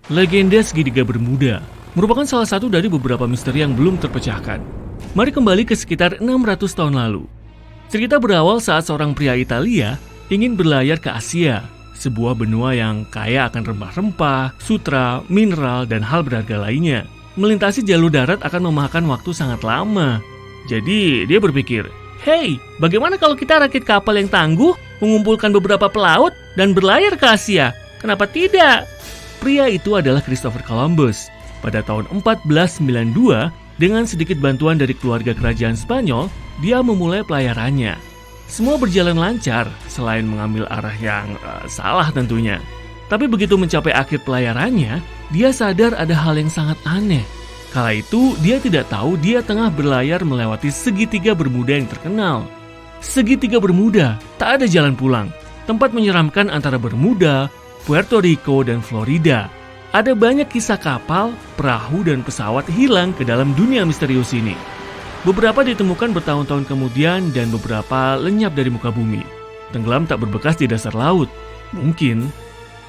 Legenda segitiga Bermuda merupakan salah satu dari beberapa misteri yang belum terpecahkan. Mari kembali ke sekitar 600 tahun lalu. Cerita berawal saat seorang pria Italia ingin berlayar ke Asia, sebuah benua yang kaya akan rempah-rempah, sutra, mineral, dan hal berharga lainnya. Melintasi jalur darat akan memakan waktu sangat lama. Jadi dia berpikir, "Hey, bagaimana kalau kita rakit kapal yang tangguh, mengumpulkan beberapa pelaut, dan berlayar ke Asia? Kenapa tidak?" Pria itu adalah Christopher Columbus. Pada tahun 1492, dengan sedikit bantuan dari keluarga kerajaan Spanyol, dia memulai pelayarannya. Semua berjalan lancar, selain mengambil arah yang salah tentunya. Tapi begitu mencapai akhir pelayarannya, dia sadar ada hal yang sangat aneh. Kala itu, dia tidak tahu dia tengah berlayar melewati segitiga Bermuda yang terkenal. Segitiga Bermuda, tak ada jalan pulang. Tempat menyeramkan antara Bermuda, Puerto Rico, dan Florida. Ada banyak kisah kapal, perahu, dan pesawat hilang ke dalam dunia misterius ini. Beberapa ditemukan bertahun-tahun kemudian dan beberapa lenyap dari muka bumi. Tenggelam tak berbekas di dasar laut. Mungkin.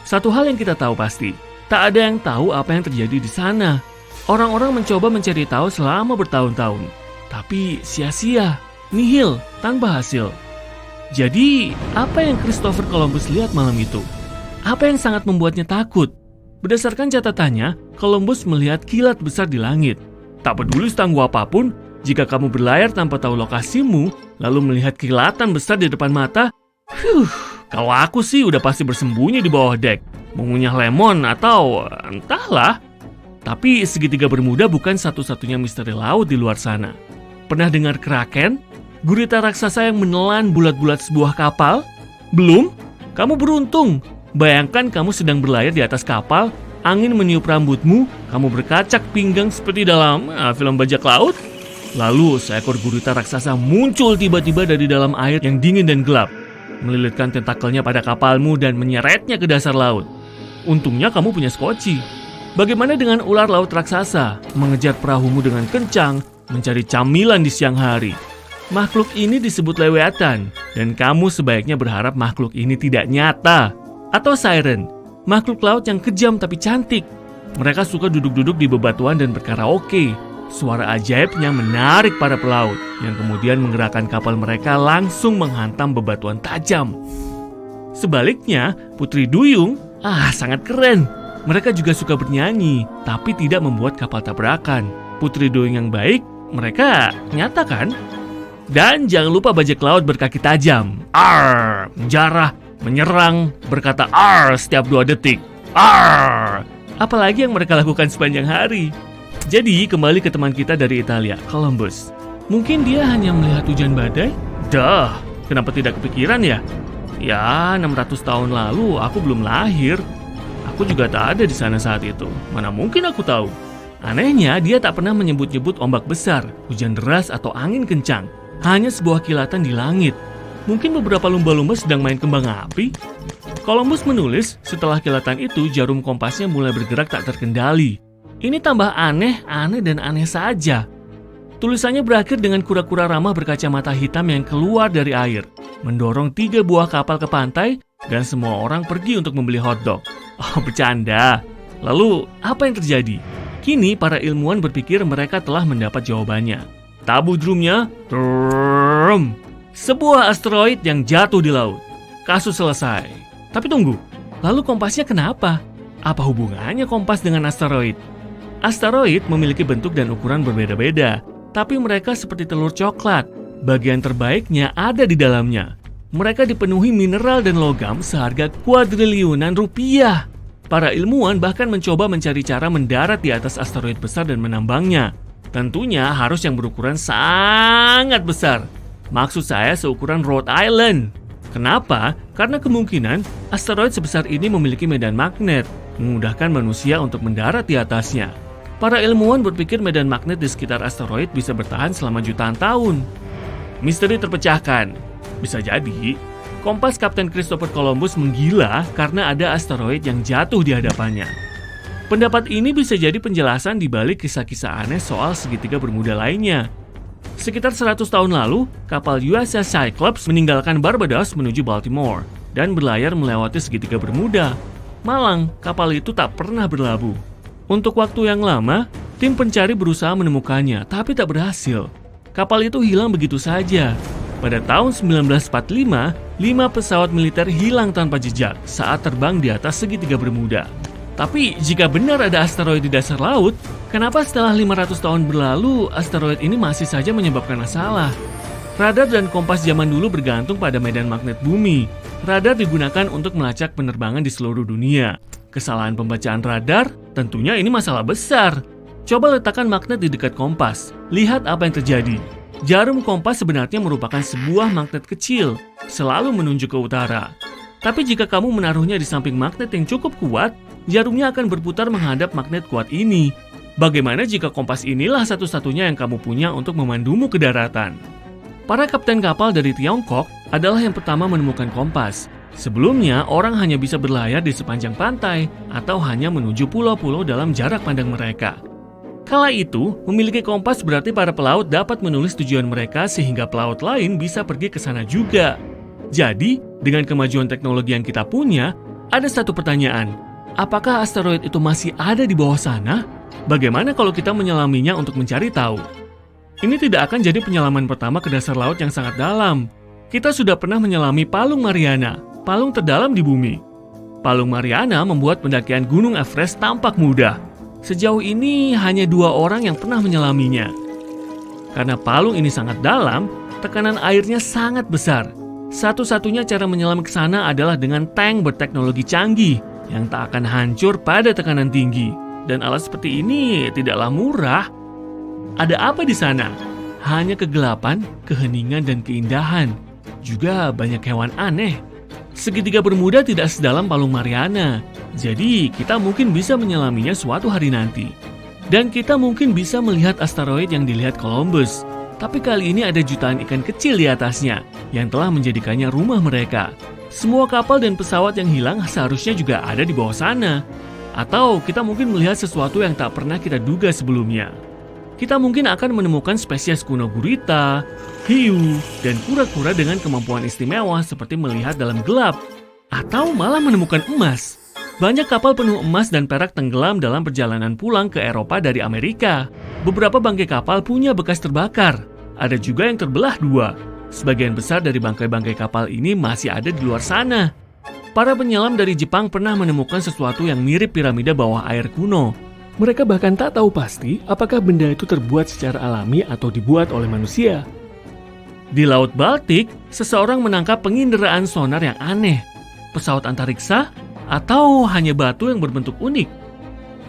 Satu hal yang kita tahu pasti, tak ada yang tahu apa yang terjadi di sana. Orang-orang mencoba mencari tahu selama bertahun-tahun. Tapi sia-sia, nihil, tanpa hasil. Jadi, apa yang Christopher Columbus lihat malam itu? Apa yang sangat membuatnya takut? Berdasarkan catatannya, Columbus melihat kilat besar di langit. Tak peduli setangguh apapun, jika kamu berlayar tanpa tahu lokasimu, lalu melihat kilatan besar di depan mata, kalau aku sih udah pasti bersembunyi di bawah dek, mengunyah lemon atau entahlah. Tapi segitiga Bermuda bukan satu-satunya misteri laut di luar sana. Pernah dengar kraken? Gurita raksasa yang menelan bulat-bulat sebuah kapal? Belum? Kamu beruntung. Bayangkan kamu sedang berlayar di atas kapal, angin meniup rambutmu, kamu berkacak pinggang seperti dalam film bajak laut. Lalu seekor gurita raksasa muncul tiba-tiba dari dalam air yang dingin dan gelap, melilitkan tentakelnya pada kapalmu dan menyeretnya ke dasar laut. Untungnya kamu punya skoci. Bagaimana dengan ular laut raksasa, mengejar perahumu dengan kencang, mencari camilan di siang hari? Makhluk ini disebut leweatan, dan kamu sebaiknya berharap makhluk ini tidak nyata. Atau siren, makhluk laut yang kejam tapi cantik. Mereka suka duduk-duduk di bebatuan dan berkaraoke. Suara ajaibnya menarik para pelaut, yang kemudian menggerakkan kapal mereka langsung menghantam bebatuan tajam. Sebaliknya, Putri Duyung, sangat keren. Mereka juga suka bernyanyi, tapi tidak membuat kapal tabrakan. Putri Duyung yang baik, mereka nyata kan? Dan jangan lupa bajak laut berkaki tajam. Arr, menjarah, menyerang, berkata "arr" setiap 2 detik. Arr! Apalagi yang mereka lakukan sepanjang hari. Jadi, kembali ke teman kita dari Italia, Columbus. Mungkin dia hanya melihat hujan badai? Kenapa tidak kepikiran ya? Ya, 600 tahun lalu aku belum lahir. Aku juga tak ada di sana saat itu. Mana mungkin aku tahu? Anehnya, dia tak pernah menyebut-nyebut ombak besar, hujan deras, atau angin kencang. Hanya sebuah kilatan di langit. Mungkin beberapa lumba-lumba sedang main kembang api. Columbus menulis, setelah kilatan itu jarum kompasnya mulai bergerak tak terkendali. Ini tambah aneh dan aneh saja. Tulisannya berakhir dengan kura-kura ramah berkacamata hitam yang keluar dari air, mendorong 3 buah kapal ke pantai, dan semua orang pergi untuk membeli hotdog. Oh, bercanda. Lalu, apa yang terjadi? Kini para ilmuwan berpikir mereka telah mendapat jawabannya. Tabu drumnya, sebuah asteroid yang jatuh di laut. Kasus selesai. Tapi tunggu, lalu kompasnya kenapa? Apa hubungannya kompas dengan asteroid? Asteroid memiliki bentuk dan ukuran berbeda-beda, tapi mereka seperti telur coklat. Bagian terbaiknya ada di dalamnya. Mereka dipenuhi mineral dan logam seharga kuadriliunan rupiah. Para ilmuwan bahkan mencoba mencari cara mendarat di atas asteroid besar dan menambangnya. Tentunya harus yang berukuran sangat besar. Maksud saya seukuran Rhode Island. Kenapa? Karena kemungkinan asteroid sebesar ini memiliki medan magnet, memudahkan manusia untuk mendarat di atasnya. Para ilmuwan berpikir medan magnet di sekitar asteroid bisa bertahan selama jutaan tahun. Misteri terpecahkan. Bisa jadi, kompas Kapten Christopher Columbus menggila karena ada asteroid yang jatuh di hadapannya. Pendapat ini bisa jadi penjelasan di balik kisah-kisah aneh soal segitiga Bermuda lainnya. Sekitar 100 tahun lalu, kapal USS Cyclops meninggalkan Barbados menuju Baltimore dan berlayar melewati segitiga Bermuda. Malang, kapal itu tak pernah berlabuh. Untuk waktu yang lama, tim pencari berusaha menemukannya, tapi tak berhasil. Kapal itu hilang begitu saja. Pada tahun 1945, 5 pesawat militer hilang tanpa jejak saat terbang di atas segitiga Bermuda. Tapi jika benar ada asteroid di dasar laut, kenapa setelah 500 tahun berlalu, asteroid ini masih saja menyebabkan masalah? Radar dan kompas zaman dulu bergantung pada medan magnet bumi. Radar digunakan untuk melacak penerbangan di seluruh dunia. Kesalahan pembacaan radar, tentunya ini masalah besar. Coba letakkan magnet di dekat kompas. Lihat apa yang terjadi. Jarum kompas sebenarnya merupakan sebuah magnet kecil, selalu menunjuk ke utara. Tapi jika kamu menaruhnya di samping magnet yang cukup kuat, jarumnya akan berputar menghadap magnet kuat ini. Bagaimana jika kompas inilah satu-satunya yang kamu punya untuk memandumu ke daratan? Para kapten kapal dari Tiongkok adalah yang pertama menemukan kompas. Sebelumnya, orang hanya bisa berlayar di sepanjang pantai atau hanya menuju pulau-pulau dalam jarak pandang mereka. Kala itu, memiliki kompas berarti para pelaut dapat menulis tujuan mereka sehingga pelaut lain bisa pergi ke sana juga. Jadi, dengan kemajuan teknologi yang kita punya, ada satu pertanyaan. Apakah asteroid itu masih ada di bawah sana? Bagaimana kalau kita menyelaminya untuk mencari tahu? Ini tidak akan jadi penyelaman pertama ke dasar laut yang sangat dalam. Kita sudah pernah menyelami Palung Mariana, palung terdalam di bumi. Palung Mariana membuat pendakian Gunung Everest tampak mudah. Sejauh ini hanya 2 orang yang pernah menyelaminya. Karena palung ini sangat dalam, tekanan airnya sangat besar. Satu-satunya cara menyelam ke sana adalah dengan tank berteknologi canggih yang tak akan hancur pada tekanan tinggi. Dan alat seperti ini tidaklah murah. Ada apa di sana? Hanya kegelapan, keheningan, dan keindahan. Juga banyak hewan aneh. Segitiga Bermuda tidak sedalam Palung Mariana, jadi kita mungkin bisa menyelaminya suatu hari nanti. Dan kita mungkin bisa melihat asteroid yang dilihat Columbus. Tapi kali ini ada jutaan ikan kecil di atasnya, yang telah menjadikannya rumah mereka. Semua kapal dan pesawat yang hilang seharusnya juga ada di bawah sana. Atau kita mungkin melihat sesuatu yang tak pernah kita duga sebelumnya. Kita mungkin akan menemukan spesies kuno gurita, hiu, dan kura-kura dengan kemampuan istimewa seperti melihat dalam gelap. Atau malah menemukan emas. Banyak kapal penuh emas dan perak tenggelam dalam perjalanan pulang ke Eropa dari Amerika. Beberapa bangkai kapal punya bekas terbakar. Ada juga yang terbelah 2. Sebagian besar dari bangkai-bangkai kapal ini masih ada di luar sana. Para penyelam dari Jepang pernah menemukan sesuatu yang mirip piramida bawah air kuno. Mereka bahkan tak tahu pasti apakah benda itu terbuat secara alami atau dibuat oleh manusia. Di Laut Baltik, seseorang menangkap penginderaan sonar yang aneh. Pesawat antariksa atau hanya batu yang berbentuk unik.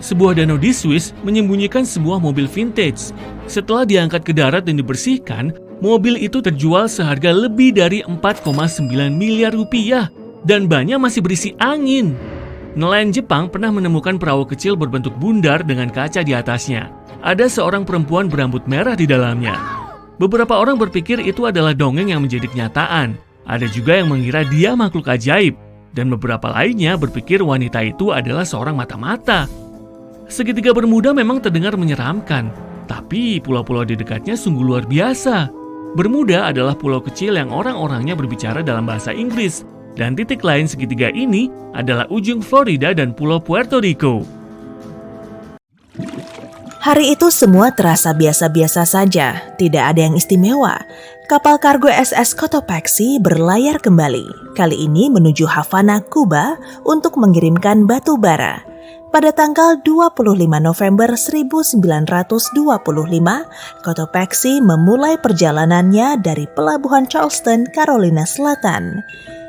Sebuah danau di Swiss menyembunyikan sebuah mobil vintage. Setelah diangkat ke darat dan dibersihkan, mobil itu terjual seharga lebih dari 4,9 miliar rupiah dan bannya masih berisi angin. Nelayan Jepang pernah menemukan perahu kecil berbentuk bundar dengan kaca di atasnya. Ada seorang perempuan berambut merah di dalamnya. Beberapa orang berpikir itu adalah dongeng yang menjadi kenyataan. Ada juga yang mengira dia makhluk ajaib. Dan beberapa lainnya berpikir wanita itu adalah seorang mata-mata. Segitiga Bermuda memang terdengar menyeramkan. Tapi pulau-pulau di dekatnya sungguh luar biasa. Bermuda adalah pulau kecil yang orang-orangnya berbicara dalam bahasa Inggris. Dan titik lain segitiga ini adalah ujung Florida dan Pulau Puerto Rico. Hari itu semua terasa biasa-biasa saja, tidak ada yang istimewa. Kapal kargo SS Cotopaxi berlayar kembali, kali ini menuju Havana, Kuba untuk mengirimkan batu bara. Pada tanggal 25 November 1925, Cotopaxi memulai perjalanannya dari Pelabuhan Charleston, Carolina Selatan.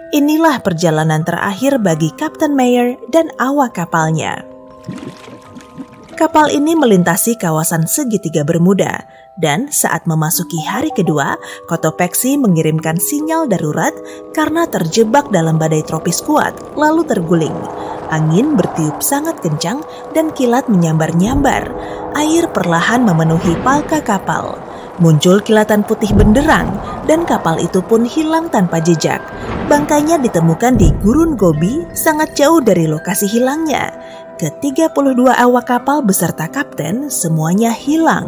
Inilah perjalanan terakhir bagi Kapten Meyer dan awak kapalnya. Kapal ini melintasi kawasan segitiga Bermuda, dan saat memasuki hari kedua, Cotopaxi mengirimkan sinyal darurat karena terjebak dalam badai tropis kuat, lalu terguling. Angin bertiup sangat kencang dan kilat menyambar-nyambar. Air perlahan memenuhi palka kapal. Muncul kilatan putih benderang dan kapal itu pun hilang tanpa jejak. Bangkainya ditemukan di Gurun Gobi, sangat jauh dari lokasi hilangnya. Ke-32 awak kapal beserta kapten semuanya hilang.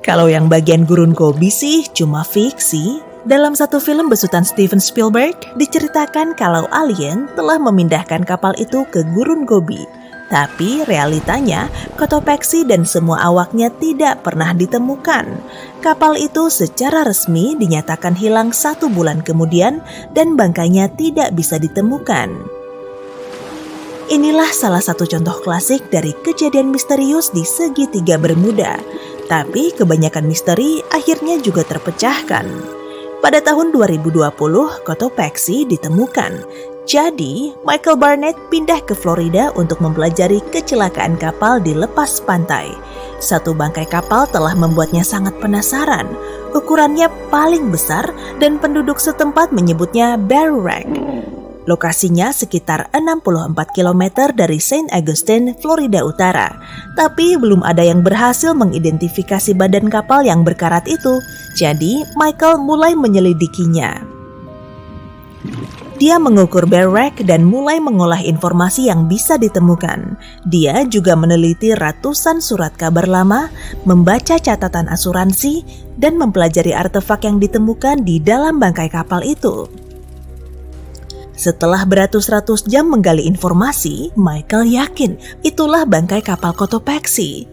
Kalau yang bagian Gurun Gobi sih cuma fiksi, Dalam satu film besutan Steven Spielberg, diceritakan kalau alien telah memindahkan kapal itu ke gurun Gobi. Tapi realitanya, Cotopaxi dan semua awaknya tidak pernah ditemukan. Kapal itu secara resmi dinyatakan hilang 1 bulan kemudian dan bangkainya tidak bisa ditemukan. Inilah salah satu contoh klasik dari kejadian misterius di segitiga Bermuda. Tapi kebanyakan misteri akhirnya juga terpecahkan. Pada tahun 2020, Cotopaxi ditemukan. Jadi, Michael Barnett pindah ke Florida untuk mempelajari kecelakaan kapal di lepas pantai. Satu bangkai kapal telah membuatnya sangat penasaran. Ukurannya paling besar dan penduduk setempat menyebutnya Bear Wreck. Lokasinya sekitar 64 km dari Saint Augustine, Florida Utara. Tapi belum ada yang berhasil mengidentifikasi badan kapal yang berkarat itu. Jadi, Michael mulai menyelidikinya. Dia mengukur Bear Wreck dan mulai mengolah informasi yang bisa ditemukan. Dia juga meneliti ratusan surat kabar lama, membaca catatan asuransi, dan mempelajari artefak yang ditemukan di dalam bangkai kapal itu. Setelah beratus-ratus jam menggali informasi, Michael yakin itulah bangkai kapal Cotopaxi.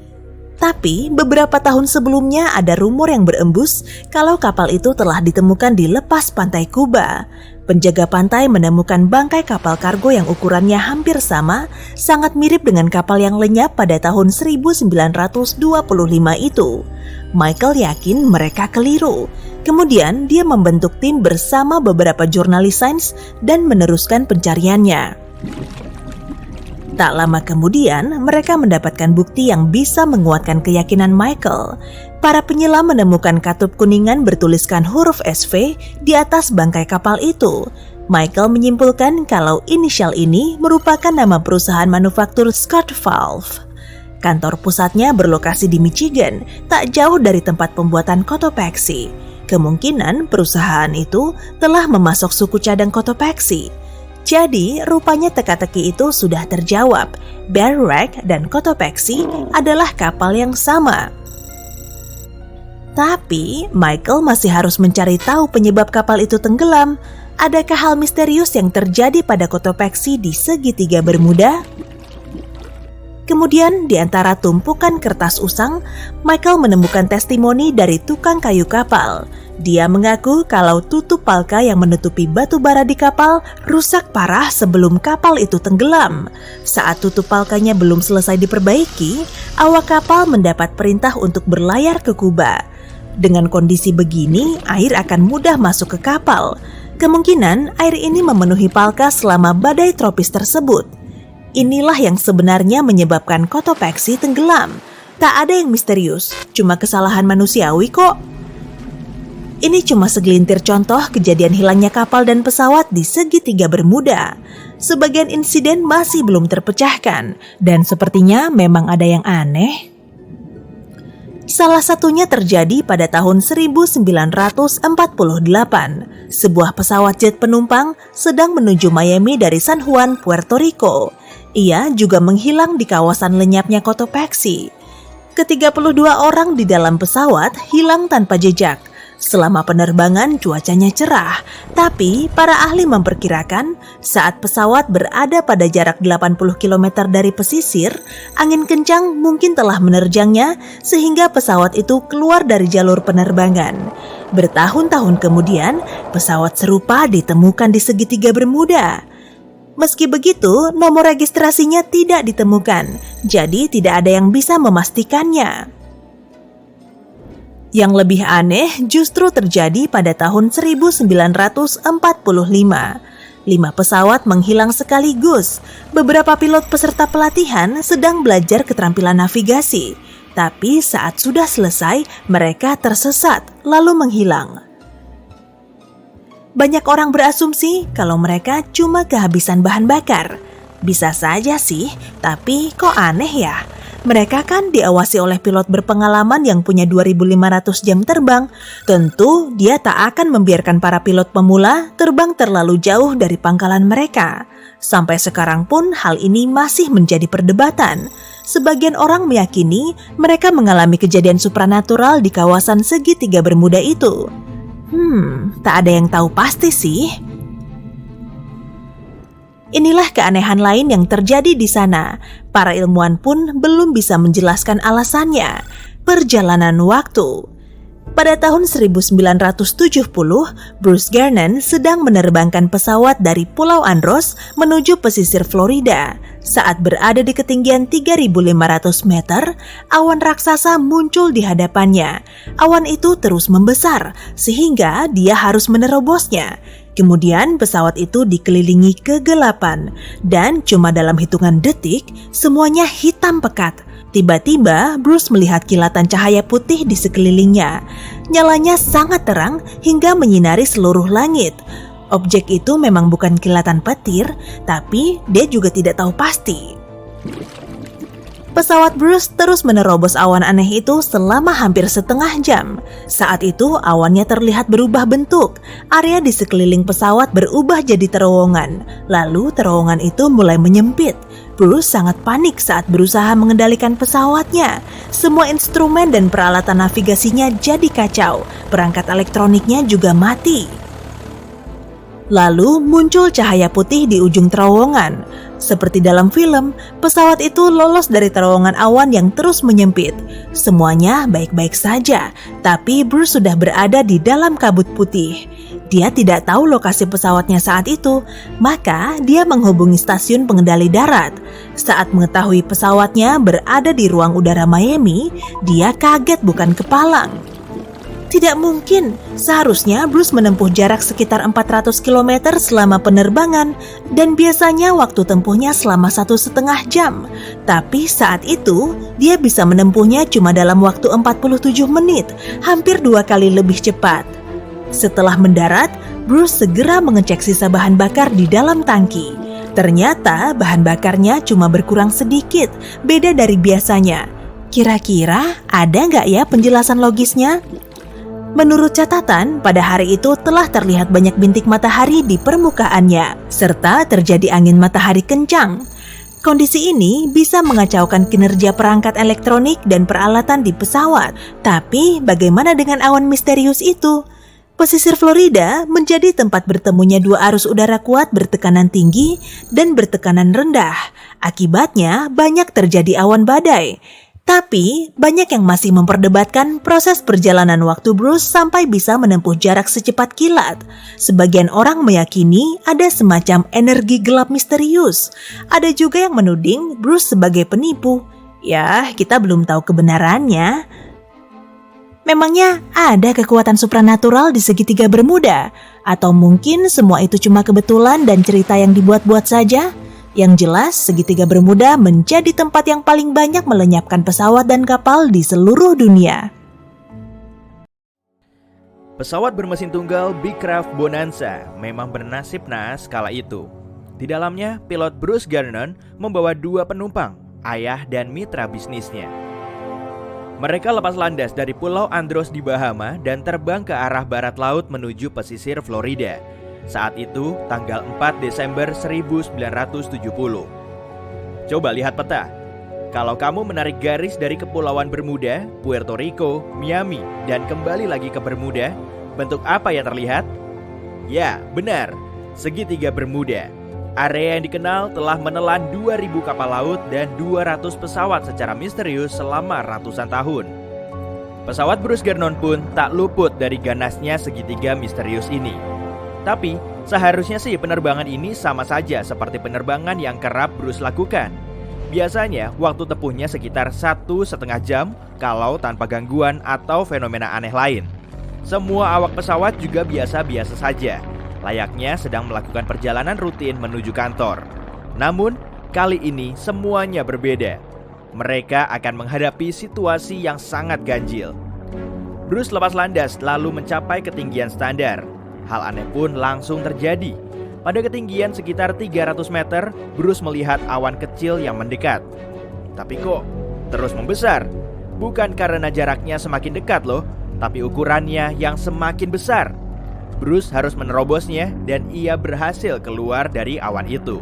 Tapi beberapa tahun sebelumnya ada rumor yang berembus kalau kapal itu telah ditemukan di lepas pantai Kuba. Penjaga pantai menemukan bangkai kapal kargo yang ukurannya hampir sama, sangat mirip dengan kapal yang lenyap pada tahun 1925 itu. Michael yakin mereka keliru. Kemudian dia membentuk tim bersama beberapa jurnalis sains dan meneruskan pencariannya. Tak lama kemudian, mereka mendapatkan bukti yang bisa menguatkan keyakinan Michael. Para penyelam menemukan katup kuningan bertuliskan huruf SV di atas bangkai kapal itu. Michael menyimpulkan kalau inisial ini merupakan nama perusahaan manufaktur Scott Valve. Kantor pusatnya berlokasi di Michigan, tak jauh dari tempat pembuatan Cotopaxi. Kemungkinan perusahaan itu telah memasok suku cadang Cotopaxi. Jadi, rupanya teka-teki itu sudah terjawab. Bear Wreck dan Cotopaxi adalah kapal yang sama. Tapi, Michael masih harus mencari tahu penyebab kapal itu tenggelam. Adakah hal misterius yang terjadi pada Cotopaxi di segitiga Bermuda? Kemudian, di antara tumpukan kertas usang, Michael menemukan testimoni dari tukang kayu kapal. Dia mengaku kalau tutup palka yang menutupi batu bara di kapal rusak parah sebelum kapal itu tenggelam. Saat tutup palkanya belum selesai diperbaiki, awak kapal mendapat perintah untuk berlayar ke Kuba. Dengan kondisi begini, air akan mudah masuk ke kapal. Kemungkinan air ini memenuhi palka selama badai tropis tersebut. Inilah yang sebenarnya menyebabkan Cotopaxi tenggelam. Tak ada yang misterius, cuma kesalahan manusiawi kok. Ini cuma segelintir contoh kejadian hilangnya kapal dan pesawat di segitiga Bermuda. Sebagian insiden masih belum terpecahkan, dan sepertinya memang ada yang aneh. Salah satunya terjadi pada tahun 1948. Sebuah pesawat jet penumpang sedang menuju Miami dari San Juan, Puerto Rico. Ia juga menghilang di kawasan lenyapnya Cotopaxi. Ke-32 orang di dalam pesawat hilang tanpa jejak. Selama penerbangan cuacanya cerah, tapi para ahli memperkirakan saat pesawat berada pada jarak 80 km dari pesisir, angin kencang mungkin telah menerjangnya sehingga pesawat itu keluar dari jalur penerbangan. Bertahun-tahun kemudian, pesawat serupa ditemukan di segitiga Bermuda. Meski begitu, nomor registrasinya tidak ditemukan, jadi tidak ada yang bisa memastikannya. Yang lebih aneh justru terjadi pada tahun 1945. 5 pesawat menghilang sekaligus. Beberapa pilot peserta pelatihan sedang belajar keterampilan navigasi. Tapi saat sudah selesai, mereka tersesat lalu menghilang. Banyak orang berasumsi kalau mereka cuma kehabisan bahan bakar. Bisa saja sih, tapi kok aneh ya? Mereka kan diawasi oleh pilot berpengalaman yang punya 2.500 jam terbang. Tentu dia tak akan membiarkan para pilot pemula terbang terlalu jauh dari pangkalan mereka. Sampai sekarang pun hal ini masih menjadi perdebatan. Sebagian orang meyakini mereka mengalami kejadian supranatural di kawasan segitiga Bermuda itu. Tak ada yang tahu pasti sih. Inilah keanehan lain yang terjadi di sana. Para ilmuwan pun belum bisa menjelaskan alasannya. Perjalanan waktu. Pada tahun 1970, Bruce Gernon sedang menerbangkan pesawat dari Pulau Andros menuju pesisir Florida. Saat berada di ketinggian 3.500 meter, awan raksasa muncul di hadapannya. Awan itu terus membesar, sehingga dia harus menerobosnya. Kemudian pesawat itu dikelilingi kegelapan, dan cuma dalam hitungan detik, semuanya hitam pekat. Tiba-tiba, Bruce melihat kilatan cahaya putih di sekelilingnya. Nyalanya sangat terang hingga menyinari seluruh langit. Objek itu memang bukan kilatan petir, tapi dia juga tidak tahu pasti. Pesawat Bruce terus menerobos awan aneh itu selama hampir setengah jam. Saat itu awannya terlihat berubah bentuk. Area di sekeliling pesawat berubah jadi terowongan. Lalu terowongan itu mulai menyempit. Bruce sangat panik saat berusaha mengendalikan pesawatnya. Semua instrumen dan peralatan navigasinya jadi kacau. Perangkat elektroniknya juga mati. Lalu muncul cahaya putih di ujung terowongan. Seperti dalam film, pesawat itu lolos dari terowongan awan yang terus menyempit. Semuanya baik-baik saja, tapi Bruce sudah berada di dalam kabut putih. Dia tidak tahu lokasi pesawatnya saat itu, maka dia menghubungi stasiun pengendali darat. Saat mengetahui pesawatnya berada di ruang udara Miami, dia kaget bukan kepalang. Tidak mungkin, seharusnya Bruce menempuh jarak sekitar 400 km selama penerbangan dan biasanya waktu tempuhnya selama 1,5 jam. Tapi saat itu, dia bisa menempuhnya cuma dalam waktu 47 menit, hampir 2 kali lebih cepat. Setelah mendarat, Bruce segera mengecek sisa bahan bakar di dalam tangki. Ternyata bahan bakarnya cuma berkurang sedikit, beda dari biasanya. Kira-kira ada nggak ya penjelasan logisnya? Menurut catatan, pada hari itu telah terlihat banyak bintik matahari di permukaannya, serta terjadi angin matahari kencang. Kondisi ini bisa mengacaukan kinerja perangkat elektronik dan peralatan di pesawat. Tapi bagaimana dengan awan misterius itu? Pesisir Florida menjadi tempat bertemunya dua arus udara kuat bertekanan tinggi dan bertekanan rendah. Akibatnya banyak terjadi awan badai. Tapi, banyak yang masih memperdebatkan proses perjalanan waktu Bruce sampai bisa menempuh jarak secepat kilat. Sebagian orang meyakini ada semacam energi gelap misterius. Ada juga yang menuding Bruce sebagai penipu. Ya, kita belum tahu kebenarannya. Memangnya ada kekuatan supranatural di segitiga Bermuda? Atau mungkin semua itu cuma kebetulan dan cerita yang dibuat-buat saja? Yang jelas, segitiga Bermuda menjadi tempat yang paling banyak melenyapkan pesawat dan kapal di seluruh dunia. Pesawat bermesin tunggal Beechcraft Bonanza memang bernasib naas kala itu. Di dalamnya, pilot Bruce Gernon membawa 2 penumpang, ayah dan mitra bisnisnya. Mereka lepas landas dari Pulau Andros di Bahama dan terbang ke arah barat laut menuju pesisir Florida. Saat itu, tanggal 4 Desember 1970. Coba lihat peta. Kalau kamu menarik garis dari Kepulauan Bermuda, Puerto Rico, Miami, dan kembali lagi ke Bermuda, bentuk apa yang terlihat? Ya, benar, segitiga Bermuda. Area yang dikenal telah menelan 2.000 kapal laut dan 200 pesawat secara misterius selama ratusan tahun. Pesawat Bruce Gernon pun tak luput dari ganasnya segitiga misterius ini. Tapi, seharusnya sih penerbangan ini sama saja seperti penerbangan yang kerap Bruce lakukan. Biasanya, waktu tempuhnya sekitar 1,5 jam kalau tanpa gangguan atau fenomena aneh lain. Semua awak pesawat juga biasa-biasa saja, layaknya sedang melakukan perjalanan rutin menuju kantor. Namun, kali ini semuanya berbeda. Mereka akan menghadapi situasi yang sangat ganjil. Bruce lepas landas lalu mencapai ketinggian standar. Hal aneh pun langsung terjadi. Pada ketinggian sekitar 300 meter, Bruce melihat awan kecil yang mendekat. Tapi kok terus membesar? Bukan karena jaraknya semakin dekat loh, tapi ukurannya yang semakin besar. Bruce harus menerobosnya dan ia berhasil keluar dari awan itu.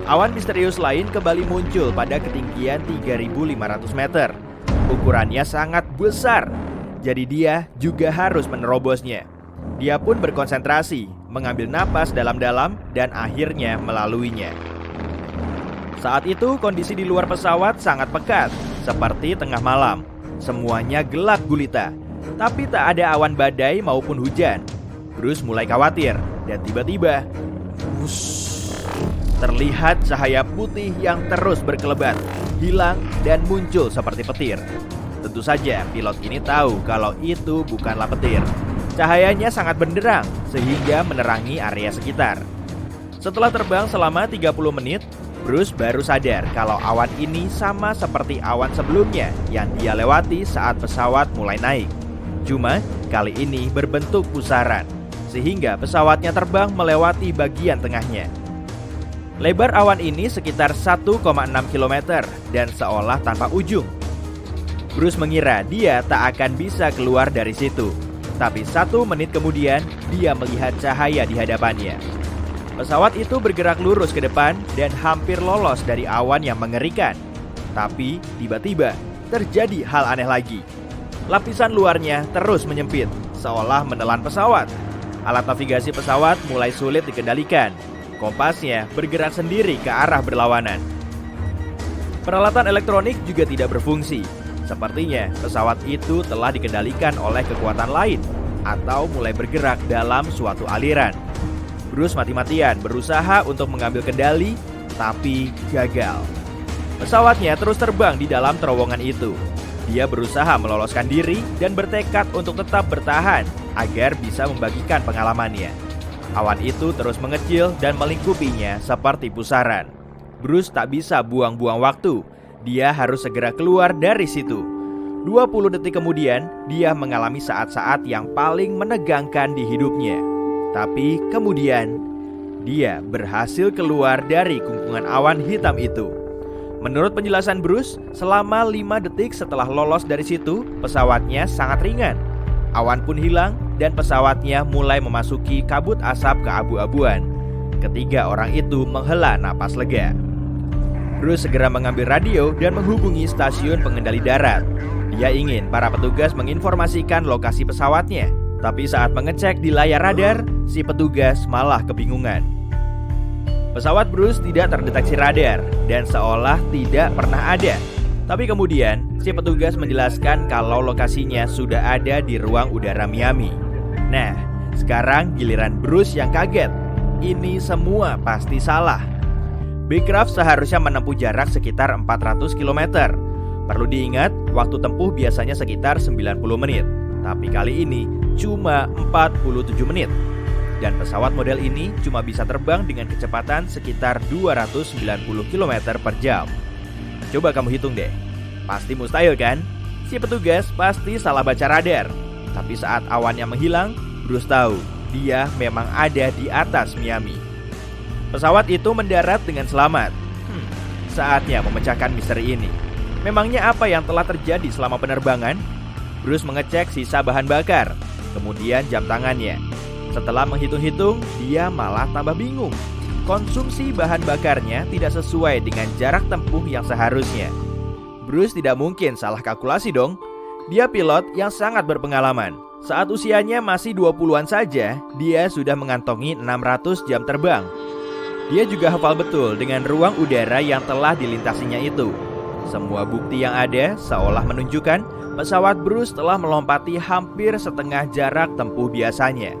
Awan misterius lain kembali muncul pada ketinggian 3.500 meter. Ukurannya sangat besar, jadi dia juga harus menerobosnya. Dia pun berkonsentrasi, mengambil napas dalam-dalam dan akhirnya melaluinya. Saat itu kondisi di luar pesawat sangat pekat, seperti tengah malam. Semuanya gelap gulita, tapi tak ada awan badai maupun hujan. Bruce mulai khawatir dan tiba-tiba terlihat cahaya putih yang terus berkelebat, hilang dan muncul seperti petir. Tentu saja pilot ini tahu kalau itu bukanlah petir. Cahayanya sangat benderang sehingga menerangi area sekitar. Setelah terbang selama 30 menit, Bruce baru sadar kalau awan ini sama seperti awan sebelumnya yang dia lewati saat pesawat mulai naik. Cuma kali ini berbentuk pusaran, sehingga pesawatnya terbang melewati bagian tengahnya. Lebar awan ini sekitar 1,6 km dan seolah tanpa ujung. Bruce mengira dia tak akan bisa keluar dari situ. Tapi 1 menit kemudian, dia melihat cahaya di hadapannya. Pesawat itu bergerak lurus ke depan dan hampir lolos dari awan yang mengerikan. Tapi tiba-tiba terjadi hal aneh lagi. Lapisan luarnya terus menyempit, seolah menelan pesawat. Alat navigasi pesawat mulai sulit dikendalikan. Kompasnya bergerak sendiri ke arah berlawanan. Peralatan elektronik juga tidak berfungsi. Sepertinya pesawat itu telah dikendalikan oleh kekuatan lain atau mulai bergerak dalam suatu aliran. Bruce mati-matian berusaha untuk mengambil kendali, tapi gagal. Pesawatnya terus terbang di dalam terowongan itu. Dia berusaha meloloskan diri dan bertekad untuk tetap bertahan agar bisa membagikan pengalamannya. Awan itu terus mengecil dan melingkupinya seperti pusaran. Bruce tak bisa buang-buang waktu. Dia harus segera keluar dari situ. 20 detik kemudian, dia mengalami saat-saat yang paling menegangkan di hidupnya. Tapi kemudian, dia berhasil keluar dari kungkungan awan hitam itu. Menurut penjelasan Bruce, selama 5 detik setelah lolos dari situ, pesawatnya sangat ringan. Awan pun hilang dan pesawatnya mulai memasuki kabut asap keabu-abuan. Ketiga orang itu menghela napas lega. Bruce segera mengambil radio dan menghubungi stasiun pengendali darat. Dia ingin para petugas menginformasikan lokasi pesawatnya. Tapi saat mengecek di layar radar, si petugas malah kebingungan. Pesawat Bruce tidak terdeteksi radar dan seolah tidak pernah ada. Tapi kemudian, si petugas menjelaskan kalau lokasinya sudah ada di ruang udara Miami. Nah, sekarang giliran Bruce yang kaget. Ini semua pasti salah. Beechcraft seharusnya menempuh jarak sekitar 400 km. Perlu diingat, waktu tempuh biasanya sekitar 90 menit. Tapi kali ini cuma 47 menit. Dan pesawat model ini cuma bisa terbang dengan kecepatan sekitar 290 km per jam. Coba kamu hitung deh. Pasti mustahil kan? Si petugas pasti salah baca radar. Tapi saat awannya menghilang, Bruce tahu dia memang ada di atas Miami. Pesawat itu mendarat dengan selamat. Saatnya memecahkan misteri ini. Memangnya apa yang telah terjadi selama penerbangan? Bruce mengecek sisa bahan bakar, kemudian jam tangannya. Setelah menghitung-hitung, dia malah tambah bingung. Konsumsi bahan bakarnya tidak sesuai dengan jarak tempuh yang seharusnya. Bruce tidak mungkin salah kalkulasi dong. Dia pilot yang sangat berpengalaman. Saat usianya masih 20-an saja, dia sudah mengantongi 600 jam terbang. Dia juga hafal betul dengan ruang udara yang telah dilintasinya itu. Semua bukti yang ada seolah menunjukkan pesawat Bruce telah melompati hampir setengah jarak tempuh biasanya.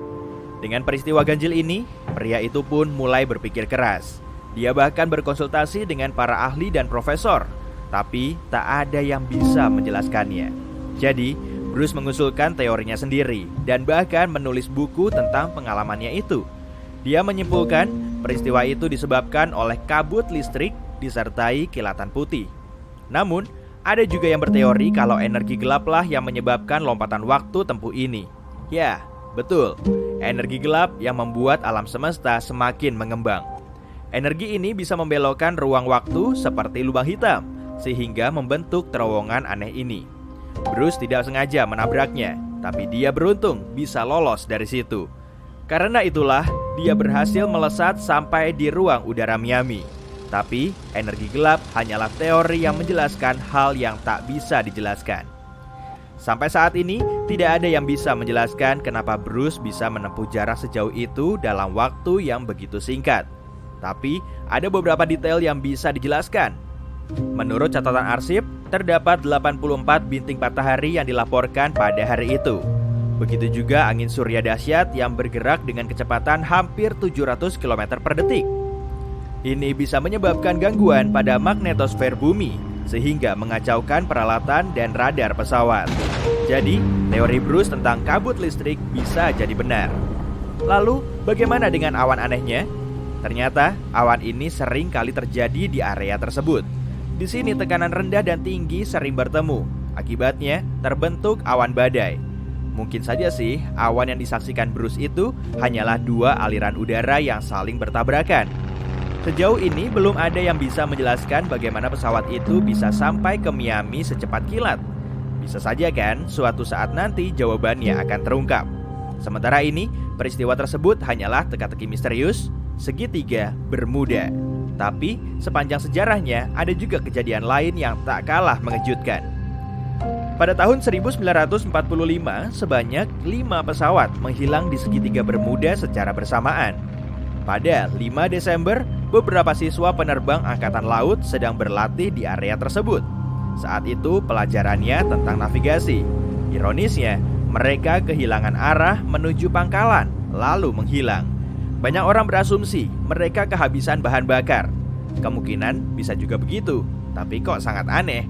Dengan peristiwa ganjil ini, pria itu pun mulai berpikir keras. Dia bahkan berkonsultasi dengan para ahli dan profesor, tapi tak ada yang bisa menjelaskannya. Jadi, Bruce mengusulkan teorinya sendiri dan bahkan menulis buku tentang pengalamannya itu. Dia menyimpulkan peristiwa itu disebabkan oleh kabut listrik disertai kilatan putih. Namun, ada juga yang berteori kalau energi gelaplah yang menyebabkan lompatan waktu tempuh ini. Ya, betul. Energi gelap yang membuat alam semesta semakin mengembang. Energi ini bisa membelokkan ruang waktu seperti lubang hitam, sehingga membentuk terowongan aneh ini. Bruce tidak sengaja menabraknya, tapi dia beruntung bisa lolos dari situ. Karena itulah, dia berhasil melesat sampai di ruang udara Miami. Tapi, energi gelap hanyalah teori yang menjelaskan hal yang tak bisa dijelaskan. Sampai saat ini, Tidak ada yang bisa menjelaskan kenapa Bruce bisa menempuh jarak sejauh itu dalam waktu yang begitu singkat. Tapi ada beberapa detail yang bisa dijelaskan. Menurut catatan arsip, terdapat 84 bintik matahari yang dilaporkan pada hari itu. Begitu juga angin surya dahsyat yang bergerak dengan kecepatan hampir 700 km per detik. Ini bisa menyebabkan gangguan pada magnetosfer bumi, sehingga mengacaukan peralatan dan radar pesawat. Jadi, teori Bruce tentang kabut listrik bisa jadi benar. Lalu, bagaimana dengan awan anehnya? Ternyata, awan ini sering kali terjadi di area tersebut. Di sini tekanan rendah dan tinggi sering bertemu. Akibatnya, terbentuk awan badai. Mungkin saja sih, awan yang disaksikan Bruce itu hanyalah dua aliran udara yang saling bertabrakan. Sejauh ini belum ada yang bisa menjelaskan bagaimana pesawat itu bisa sampai ke Miami secepat kilat. Bisa saja kan suatu saat nanti jawabannya akan terungkap. Sementara ini, peristiwa tersebut hanyalah teka-teki misterius segitiga Bermuda. Tapi sepanjang sejarahnya ada juga kejadian lain yang tak kalah mengejutkan. Pada tahun 1945, sebanyak 5 pesawat menghilang di segitiga Bermuda secara bersamaan. Pada 5 Desember, beberapa siswa penerbang Angkatan Laut sedang berlatih di area tersebut. Saat itu pelajarannya tentang navigasi. Ironisnya, mereka kehilangan arah menuju pangkalan, lalu menghilang. Banyak orang berasumsi mereka kehabisan bahan bakar. Kemungkinan bisa juga begitu, tapi kok sangat aneh.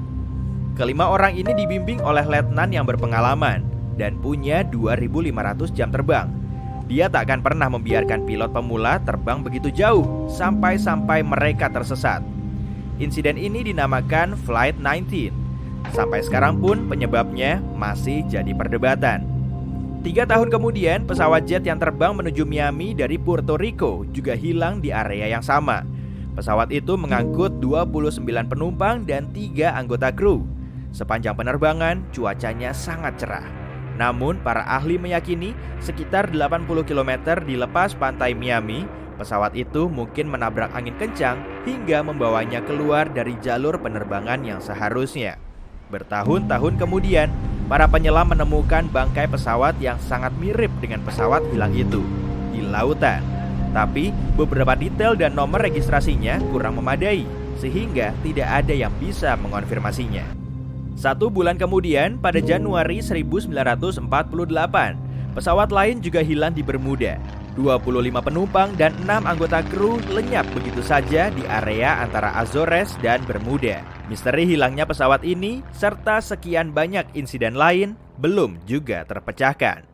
Kelima orang ini dibimbing oleh letnan yang berpengalaman dan punya 2.500 jam terbang. Dia tak akan pernah membiarkan pilot pemula terbang begitu jauh sampai mereka tersesat. Insiden ini dinamakan Flight 19. Sampai sekarang pun penyebabnya masih jadi perdebatan. 3 tahun kemudian, pesawat jet yang terbang menuju Miami dari Puerto Rico juga hilang di area yang sama. Pesawat itu mengangkut 29 penumpang dan 3 anggota kru. Sepanjang penerbangan, cuacanya sangat cerah. Namun, para ahli meyakini sekitar 80 km di lepas pantai Miami, pesawat itu mungkin menabrak angin kencang hingga membawanya keluar dari jalur penerbangan yang seharusnya. Bertahun-tahun kemudian, para penyelam menemukan bangkai pesawat yang sangat mirip dengan pesawat hilang itu di lautan. Tapi, beberapa detail dan nomor registrasinya kurang memadai, sehingga tidak ada yang bisa mengonfirmasinya. 1 bulan kemudian, pada Januari 1948, pesawat lain juga hilang di Bermuda. 25 penumpang dan 6 anggota kru lenyap begitu saja di area antara Azores dan Bermuda. Misteri hilangnya pesawat ini serta sekian banyak insiden lain belum juga terpecahkan.